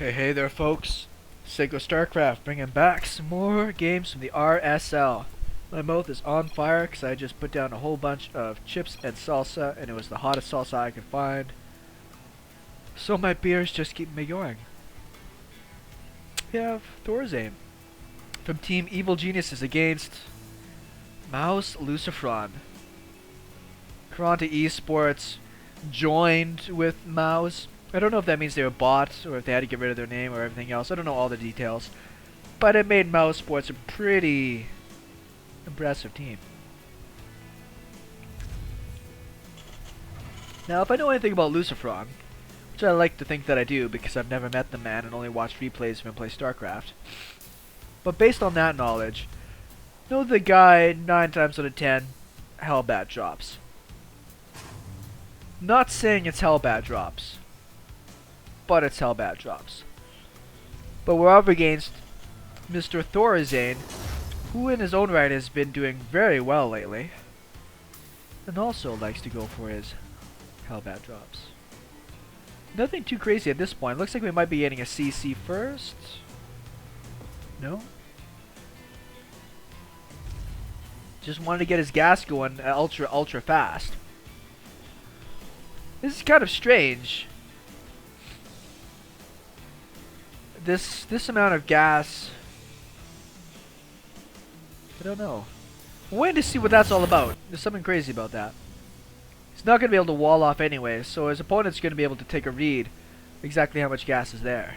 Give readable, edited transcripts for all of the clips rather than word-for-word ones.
Hey there folks, SeKo Starcraft bringing back some more games from the RSL. My mouth is on fire because I just put down a whole bunch of chips and salsa and it was the hottest salsa I could find. So my beers just keep me going. We have Thorzain from Team Evil Geniuses against Mouz Lucifron. Karanta Esports joined with Mouz. I don't know if that means they were bought or if they had to get rid of their name or everything else. I don't know all the details. But it made Mouz Sports a pretty impressive team. Now, if I know anything about Lucifron, which I like to think that I do because I've never met the man and only watched replays of him play Starcraft. But based on that knowledge, know the guy 9 times out of 10 hellbat drops. Not saying it's hellbat drops, but it's hellbat drops. But we're up against Mr. Thorzain, who in his own right has been doing very well lately, and also likes to go for his hellbat drops. Nothing too crazy at this point. Looks like we might be getting a CC first. No? Just wanted to get his gas going ultra fast. This is kind of strange. This amount of gas, I don't know. I'm waiting to see what that's all about. There's something crazy about that. He's not going to be able to wall off anyway, so his opponent's going to be able to take a read exactly how much gas is there.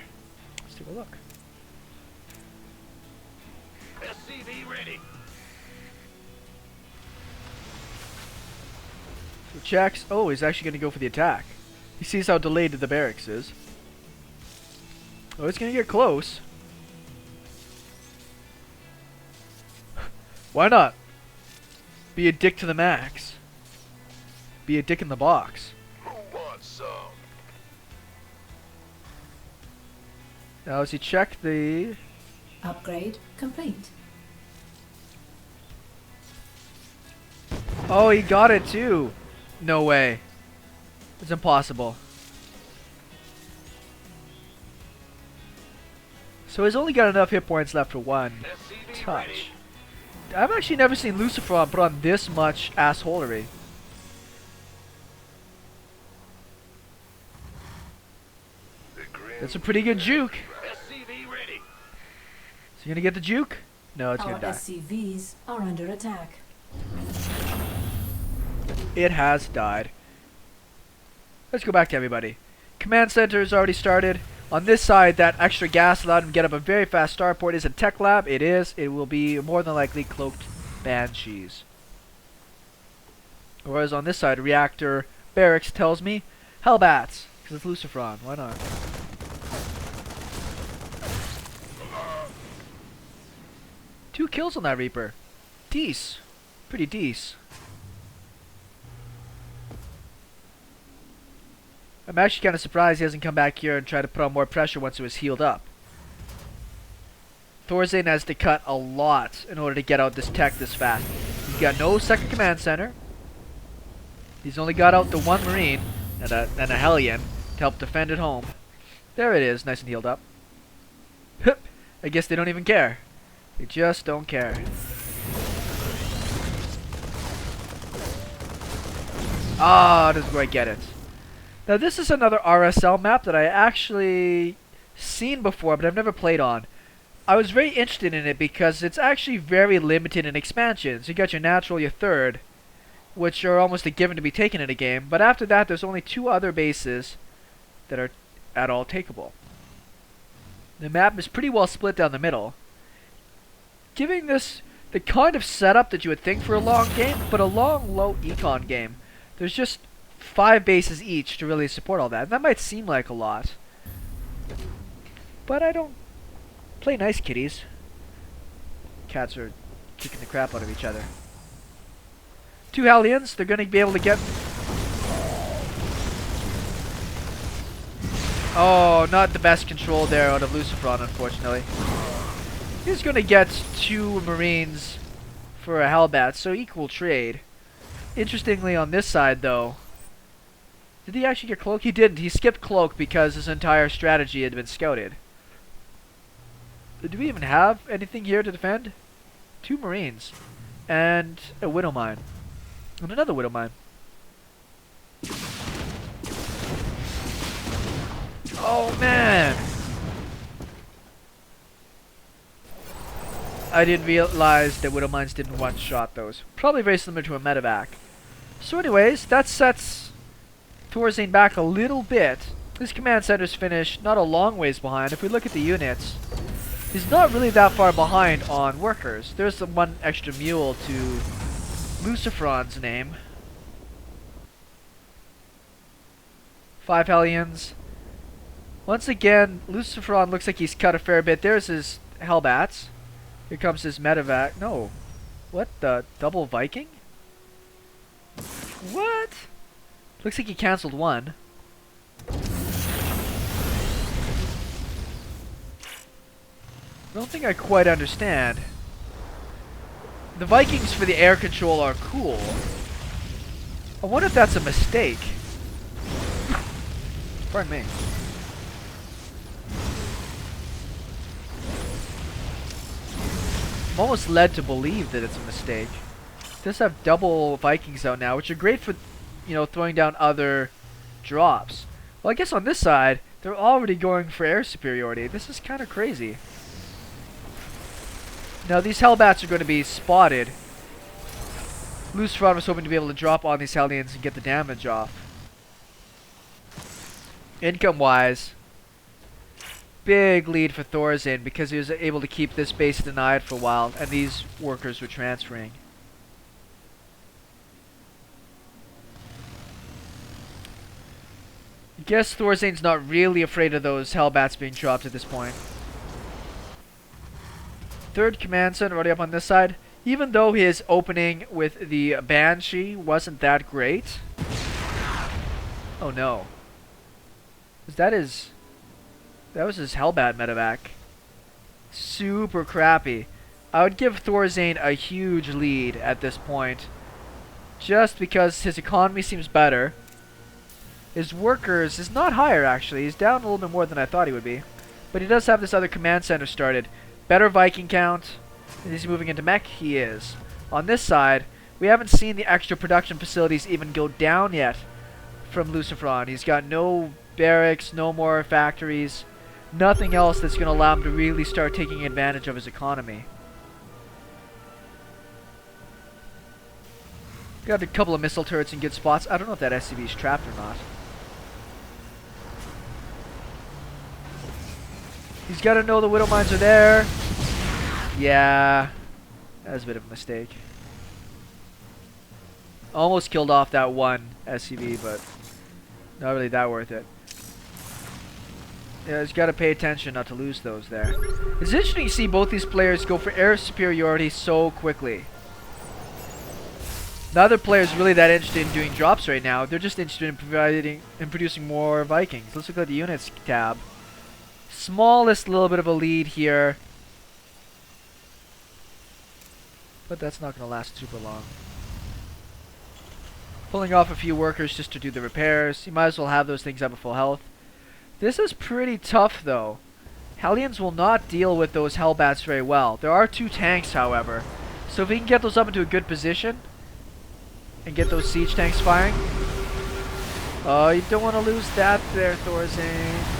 Let's take a look. SCV ready. So checks. Oh, he's actually going to go for the attack. He sees how delayed the barracks is. Oh, it's going to get close. Why not? Be a dick to the max. Be a dick in the box. Who wants some? Now, as he check the... Upgrade complete. Oh, he got it too. No way. It's impossible. So he's only got enough hit points left for one touch. I've actually never seen Lucifron put on this much assholery. That's a pretty good juke. SCV ready. Is he gonna get the juke? No, it's Our gonna die. SCVs are under attack. It has died. Let's go back to everybody. Command center has already started. On this side, that extra gas allowed him to get up a very fast starport. Is it tech lab? It is. It will be more than likely cloaked banshees. Whereas on this side, reactor barracks tells me hellbats, because it's Lucifron. Why not? Two kills on that Reaper. Dece. Pretty dece. I'm actually kind of surprised he hasn't come back here and tried to put on more pressure once it was healed up. Thorzain has to cut a lot in order to get out this tech this fast. He's got no second command center. He's only got out the one Marine and a Hellion to help defend at home. There it is, nice and healed up. I guess they don't even care. They just don't care. Ah, this is where I get it. Now this is another RSL map that I actually seen before, but I've never played on. I was very interested in it because it's actually very limited in expansions. You got your natural, your third, which are almost a given to be taken in a game. But after that, there's only 2 other bases that are at all takeable. The map is pretty well split down the middle, giving this the kind of setup that you would think for a long game, but a long, low econ game. There's just 5 bases each to really support all that. And that might seem like a lot, but I don't play nice kitties. Cats are kicking the crap out of each other. 2 Hellions, they're going to be able to get... Oh, not the best control there out of Lucifron, unfortunately. He's going to get 2 Marines for a hellbat, so equal trade. Interestingly, on this side, though, Did he actually get cloak? He didn't. He skipped cloak because his entire strategy had been scouted. Do we even have anything here to defend? 2 marines. And a widow mine. And another widow mine. Oh man! I didn't realize that widow mines didn't one-shot those. Probably very similar to a medevac. So anyways, that sets Thorzain back a little bit. His command center's finished, not a long ways behind. If we look at the units, he's not really that far behind on workers. There's the 1 extra mule to Lucifron's name. 5 hellions. Once again, Lucifron looks like he's cut a fair bit. There's his hellbats. Here comes his medevac. No. What the? Double Viking? What? Looks like he cancelled 1. I don't think I quite understand. The Vikings for the air control are cool. I wonder if that's a mistake. Pardon me. I'm almost led to believe that it's a mistake. It does have double Vikings out now, which are great for, you know, throwing down other drops. Well, I guess on this side, they're already going for air superiority. This is kind of crazy. Now, these hellbats are going to be spotted. Lucifron was hoping to be able to drop on these hellions and get the damage off. Income-wise, big lead for Thorzain because he was able to keep this base denied for a while, and these workers were transferring. I guess Thorzain's not really afraid of those hellbats being dropped at this point. 3rd command center already up on this side. Even though his opening with the banshee wasn't that great. Oh no. That was his hellbat medevac. Super crappy. I would give Thorzain a huge lead at this point. Just because his economy seems better. His workers is not higher actually. He's down a little bit more than I thought he would be. But he does have this other command center started. Better Viking count. Is he moving into Mech? He is. On this side, we haven't seen the extra production facilities even go down yet from Lucifron. He's got no barracks, no more factories. Nothing else that's going to allow him to really start taking advantage of his economy. Got a couple of missile turrets in good spots. I don't know if that SCV is trapped or not. He's got to know the widow mines are there. Yeah, that was a bit of a mistake. Almost killed off that 1 SCV, but not really that worth it. Yeah, he's got to pay attention not to lose those there. It's interesting to see both these players go for air superiority so quickly. Neither player is really that interested in doing drops right now. They're just interested in producing more Vikings. Let's look at the units tab. Smallest little bit of a lead here. But that's not going to last super long. Pulling off a few workers just to do the repairs. You might as well have those things up at full health. This is pretty tough though. Hellions will not deal with those hellbats very well. There are 2 tanks however. So if we can get those up into a good position and get those siege tanks firing. Oh, you don't want to lose that there, Thorzain.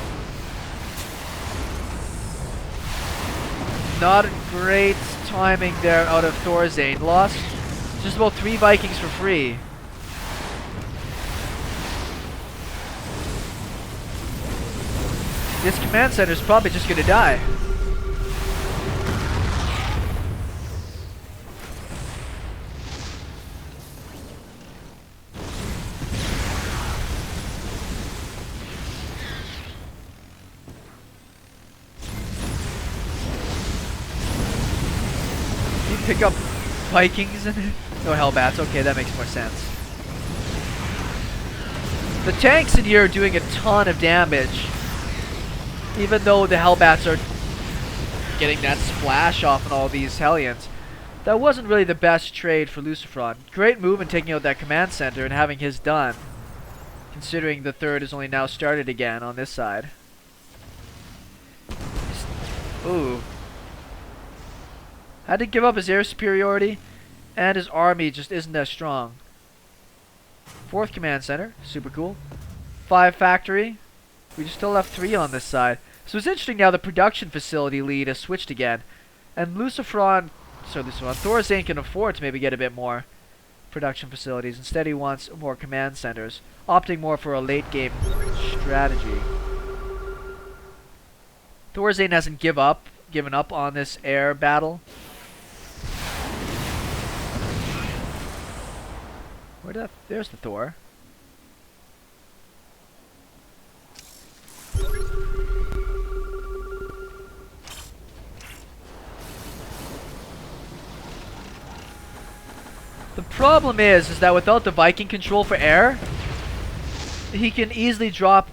Not great timing there out of Thorzain. Lost just about 3 Vikings for free. This command center is probably just going to die. You pick up Vikings and no hellbats. Okay, that makes more sense. The tanks in here are doing a ton of damage. Even though the hellbats are getting that splash off on all these hellions. That wasn't really the best trade for Lucifron. Great move in taking out that command center and having his done. considering the third is only now started again on this side. Ooh. Had to give up his air superiority, and his army just isn't as strong. 4th command center, super cool. 5 factory. We just still have 3 on this side. So it's interesting now the production facility lead has switched again. And Thorzain can afford to maybe get a bit more production facilities. Instead he wants more command centers, opting more for a late game strategy. Thorzain hasn't given up on this air battle. There's the Thor. The problem is that without the Viking control for air, he can easily drop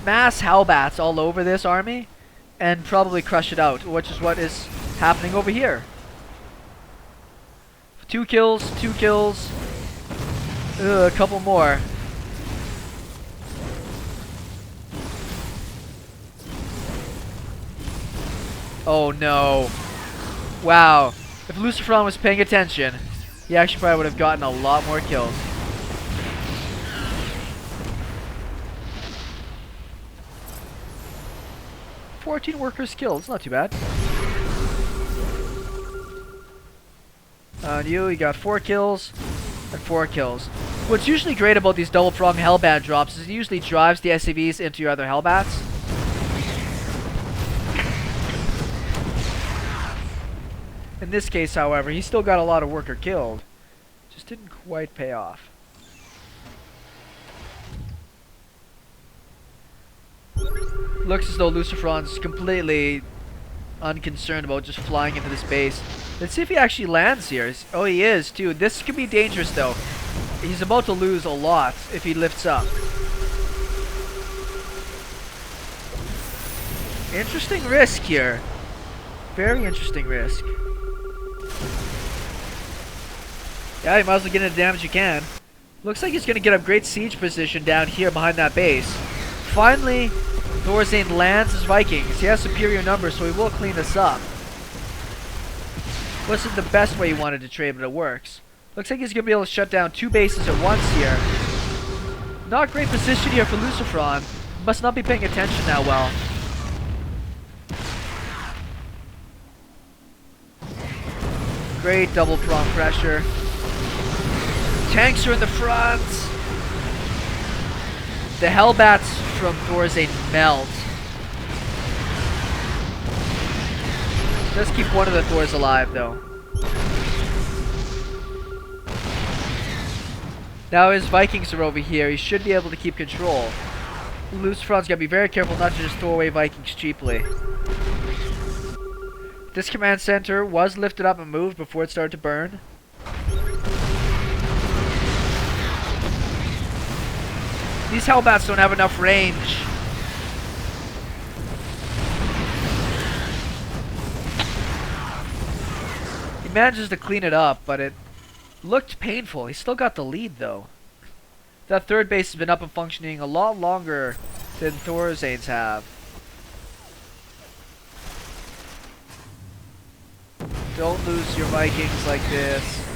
mass hellbats all over this army and probably crush it out, which is what is happening over here. 2 kills, 2 kills. A couple more. Oh no. Wow. If Lucifron was paying attention, he actually probably would have gotten a lot more kills. "14 workers killed. It's not too bad. On you got 4 kills and 4 kills. What's usually great about these double prong hellbat drops is it usually drives the SCVs into your other hellbats. In this case, however, he still got a lot of worker killed. Just didn't quite pay off. Looks as though Lucifron's completely unconcerned about just flying into this base. Let's see if he actually lands here. Oh, he is too. This could be dangerous though. He's about to lose a lot if he lifts up. Interesting risk here. Very interesting risk. Yeah, you might as well get in the damage you can. Looks like he's going to get a great siege position down here behind that base. Finally, Thorzain lands his Vikings. He has superior numbers, so he will clean this up. Wasn't the best way he wanted to trade, but it works. Looks like he's going to be able to shut down 2 bases at once here. Not great position here for Lucifron. Must not be paying attention that well. Great double prong pressure. Tanks are in the front. The hellbats from Thorzain melt. Let's keep one of the Thors alive though. Now his Vikings are over here. He should be able to keep control. Lucifron's gotta be very careful not to just throw away Vikings cheaply. This command center was lifted up and moved before it started to burn. These hellbats don't have enough range. He manages to clean it up, but it looked painful. He still got the lead though. That third base has been up and functioning a lot longer than Thorzain's have. Don't lose your Vikings like this.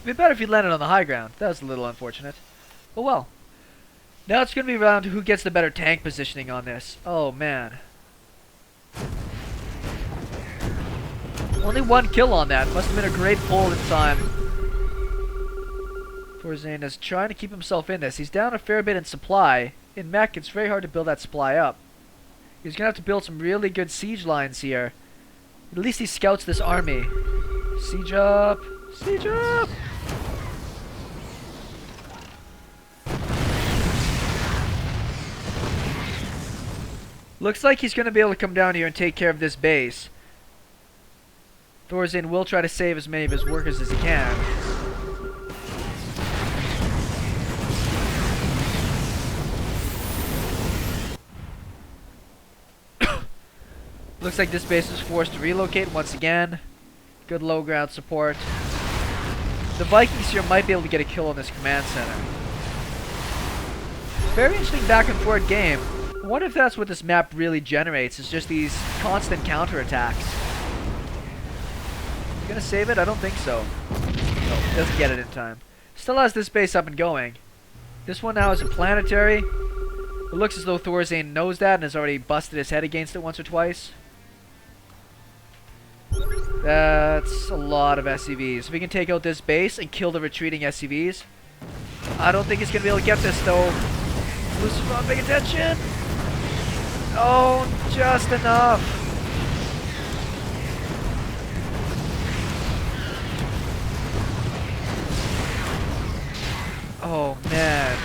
It'd be better if he landed on the high ground. That was a little unfortunate. But well. Now it's going to be around to who gets the better tank positioning on this. Oh man. Only 1 kill on that. Must have been a great pull in time. Thorzain is trying to keep himself in this. He's down a fair bit in supply. In Mech, it's very hard to build that supply up. He's going to have to build some really good siege lines here. At least he scouts this army. Siege up. Siege up. Looks like he's going to be able to come down here and take care of this base. Thorzain will try to save as many of his workers as he can. Looks like this base was forced to relocate once again. Good low ground support. The Vikings here might be able to get a kill on this command center. Very interesting back and forth game. I wonder if that's what this map really generates, is just these constant counterattacks. You gonna save it? I don't think so. No, doesn't get it in time. Still has this base up and going. This one now is a planetary. It looks as though Thorzain knows that and has already busted his head against it once or twice. That's a lot of SCVs. If we can take out this base and kill the retreating SCVs. I don't think he's going to be able to get this though. Lucifron, pay attention! Oh, just enough. Oh man.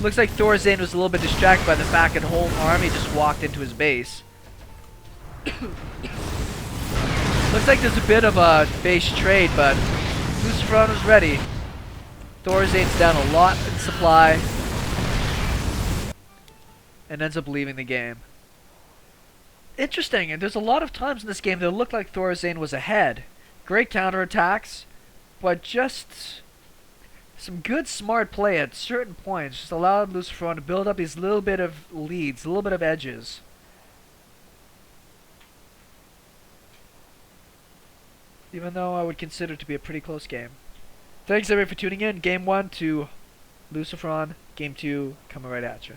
Looks like Thorzain was a little bit distracted by the fact that the whole army just walked into his base. Looks like there's a bit of a base trade, but Lucifron was ready. Thorzain's down a lot in supply and ends up leaving the game. Interesting, and there's a lot of times in this game that it looked like Thorzain was ahead. Great counterattacks, but just some good smart play at certain points just allowed Lucifron to build up these little bit of leads, a little bit of edges. Even though I would consider it to be a pretty close game. Thanks everyone for tuning in. Game 1 to Lucifron. Game 2 coming right at you.